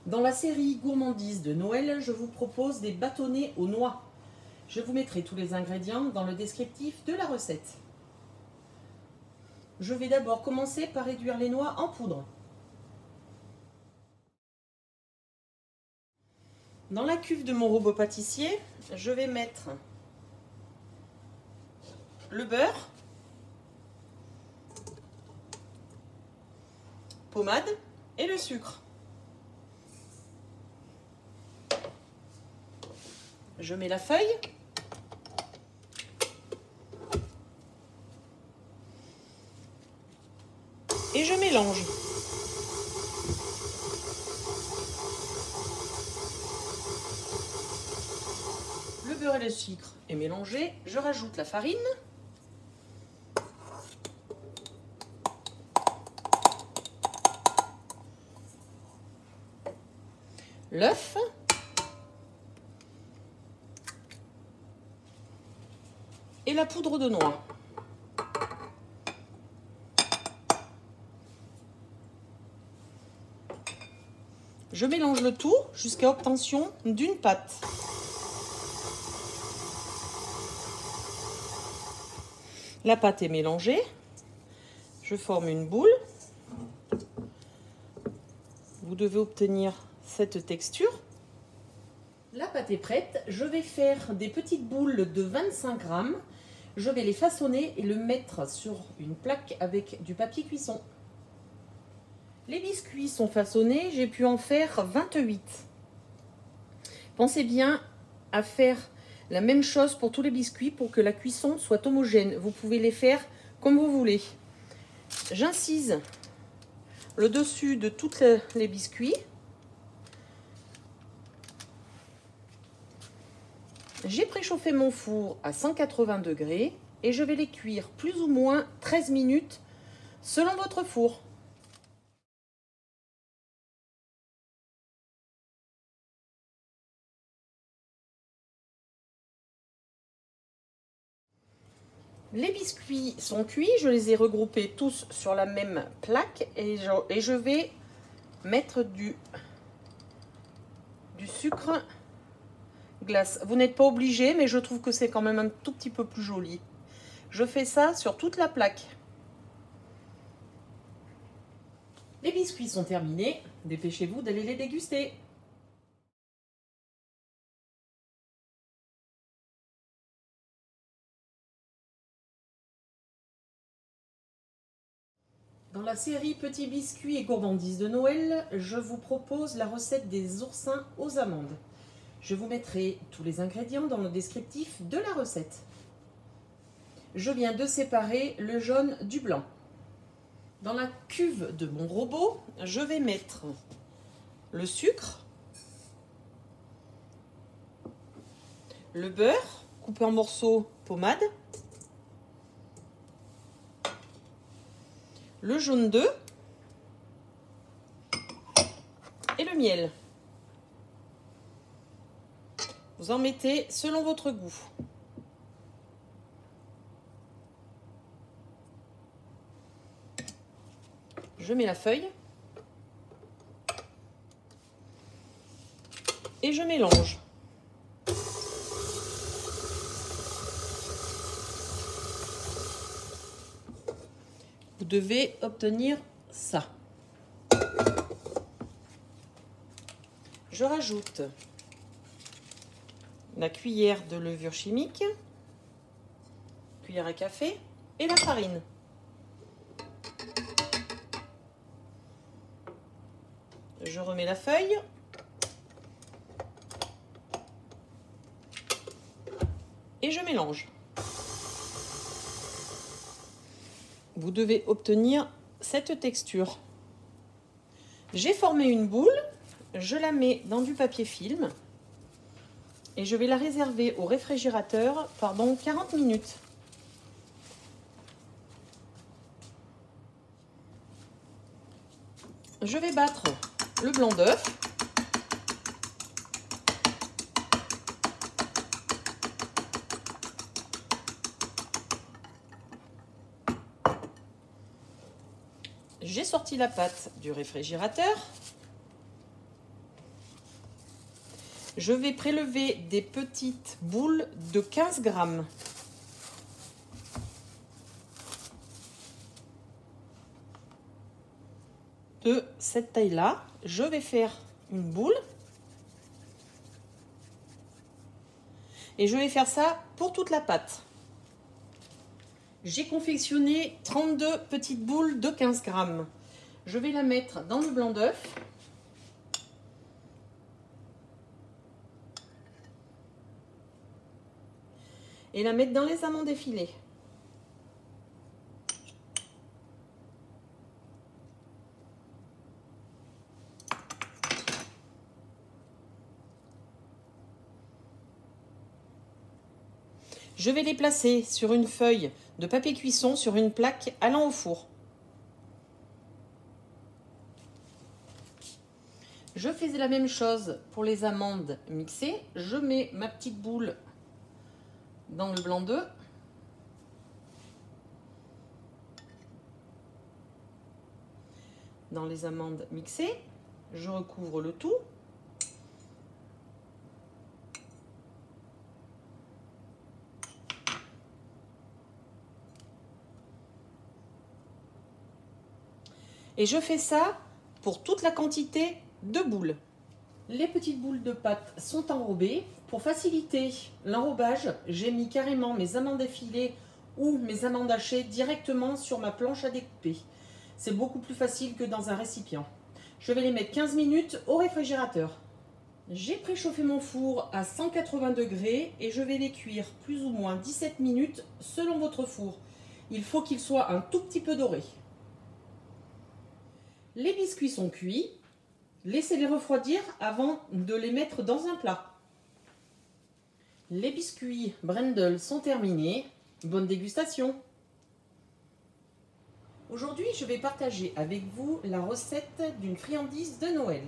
Dans la série gourmandise de Noël, je vous propose des bâtonnets aux noix. Je vous mettrai tous les ingrédients dans le descriptif de la recette. Je vais d'abord commencer par réduire les noix en poudre. Dans la cuve de mon robot pâtissier, je vais mettre le beurre, pommade et le sucre. Je mets la feuille. Et je mélange. Le beurre et le sucre est mélangé. Je rajoute la farine. L'œuf. Et la poudre de noix. Je mélange le tout jusqu'à obtention d'une pâte. La pâte est mélangée. Je forme une boule. Vous devez obtenir cette texture. La pâte est prête. Je vais faire des petites boules de 25 grammes. Je vais les façonner et le mettre sur une plaque avec du papier cuisson. Les biscuits sont façonnés, j'ai pu en faire 28. Pensez bien à faire la même chose pour tous les biscuits pour que la cuisson soit homogène. Vous pouvez les faire comme vous voulez. J'incise le dessus de tous les biscuits. J'ai préchauffé mon four à 180 degrés et je vais les cuire plus ou moins 13 minutes selon votre four. Les biscuits sont cuits, je les ai regroupés tous sur la même plaque et je vais mettre du sucre glace. Vous n'êtes pas obligé, mais je trouve que c'est quand même un tout petit peu plus joli. Je fais ça sur toute la plaque. Les biscuits sont terminés, dépêchez-vous d'aller les déguster. Dans la série Petits biscuits et gourmandises de Noël, je vous propose la recette des oursins aux amandes. Je vous mettrai tous les ingrédients dans le descriptif de la recette. Je viens de séparer le jaune du blanc. Dans la cuve de mon robot, je vais mettre le sucre, le beurre coupé en morceaux pommade, le jaune d'œuf et le miel. Vous en mettez selon votre goût. Je mets la feuille et je mélange. Vous devez obtenir ça. Je rajoute la cuillère de levure chimique, cuillère à café et la farine. Je remets la feuille. Et je mélange. Vous devez obtenir cette texture. J'ai formé une boule, je la mets dans du papier film et je vais la réserver au réfrigérateur pendant 40 minutes. Je vais battre le blanc d'œuf. J'ai sorti la pâte du réfrigérateur. Je vais prélever des petites boules de 15 grammes. De cette taille-là, je vais faire une boule. Et je vais faire ça pour toute la pâte. J'ai confectionné 32 petites boules de 15 grammes. Je vais la mettre dans le blanc d'œuf. Et la mettre dans les amandes effilées. Je vais les placer sur une feuille de papier cuisson sur une plaque allant au four. Je fais la même chose pour les amandes mixées. Je mets ma petite boule dans le blanc d'œuf. Dans les amandes mixées, je recouvre le tout. Et je fais ça pour toute la quantité de boules. Les petites boules de pâte sont enrobées. Pour faciliter l'enrobage, j'ai mis carrément mes amandes effilées ou mes amandes hachées directement sur ma planche à découper. C'est beaucoup plus facile que dans un récipient. Je vais les mettre 15 minutes au réfrigérateur. J'ai préchauffé mon four à 180 degrés et je vais les cuire plus ou moins 17 minutes selon votre four. Il faut qu'ils soient un tout petit peu dorés. Les biscuits sont cuits. Laissez-les refroidir avant de les mettre dans un plat. Les biscuits Brendel sont terminés. Bonne dégustation! Aujourd'hui, je vais partager avec vous la recette d'une friandise de Noël.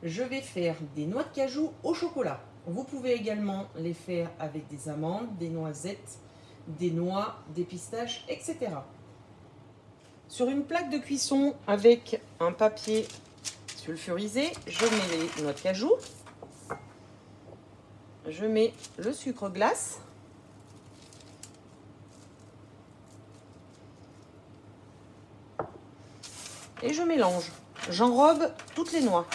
Je vais faire des noix de cajou au chocolat. Vous pouvez également les faire avec des amandes, des noisettes, des noix, des pistaches, etc. Sur une plaque de cuisson avec un papier sulfurisé, je mets les noix de cajou, je mets le sucre glace, et je mélange. J'enrobe toutes les noix.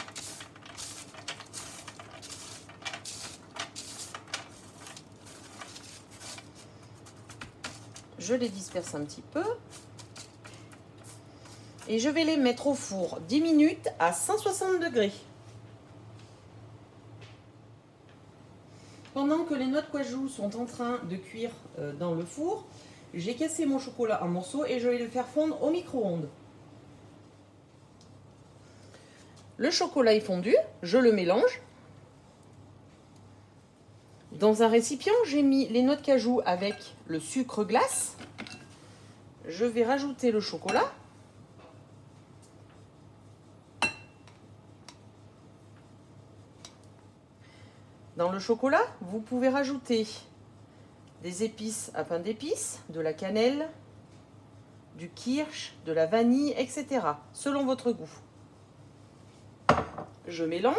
Je les disperse un petit peu. Et je vais les mettre au four 10 minutes à 160 degrés. Pendant que les noix de cajou sont en train de cuire dans le four, j'ai cassé mon chocolat en morceaux et je vais le faire fondre au micro-ondes. Le chocolat est fondu, je le mélange. Dans un récipient, j'ai mis les noix de cajou avec le sucre glace. Je vais rajouter le chocolat. Dans le chocolat, vous pouvez rajouter des épices à pain d'épices, de la cannelle, du kirsch, de la vanille, etc. selon votre goût. Je mélange.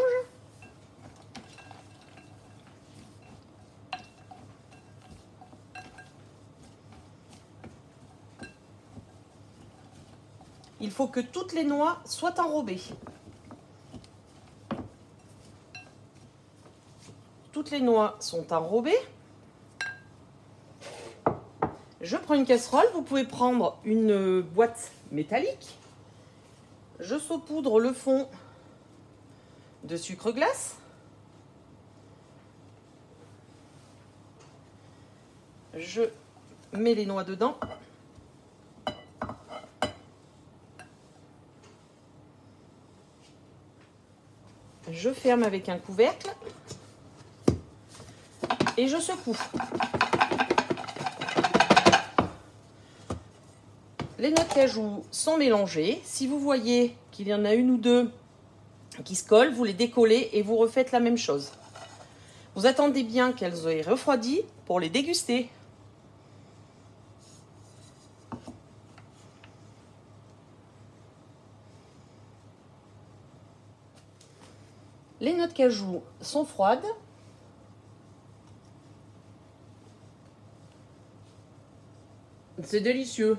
Il faut que toutes les noix soient enrobées. Toutes les noix sont enrobées. Je prends une casserole, vous pouvez prendre une boîte métallique. Je saupoudre le fond de sucre glace. Je mets les noix dedans. Je ferme avec un couvercle. Et je secoue. Les noix de cajou sont mélangées. Si vous voyez qu'il y en a une ou deux qui se collent, vous les décollez et vous refaites la même chose. Vous attendez bien qu'elles aient refroidi pour les déguster. Les noix de cajou sont froides. C'est délicieux.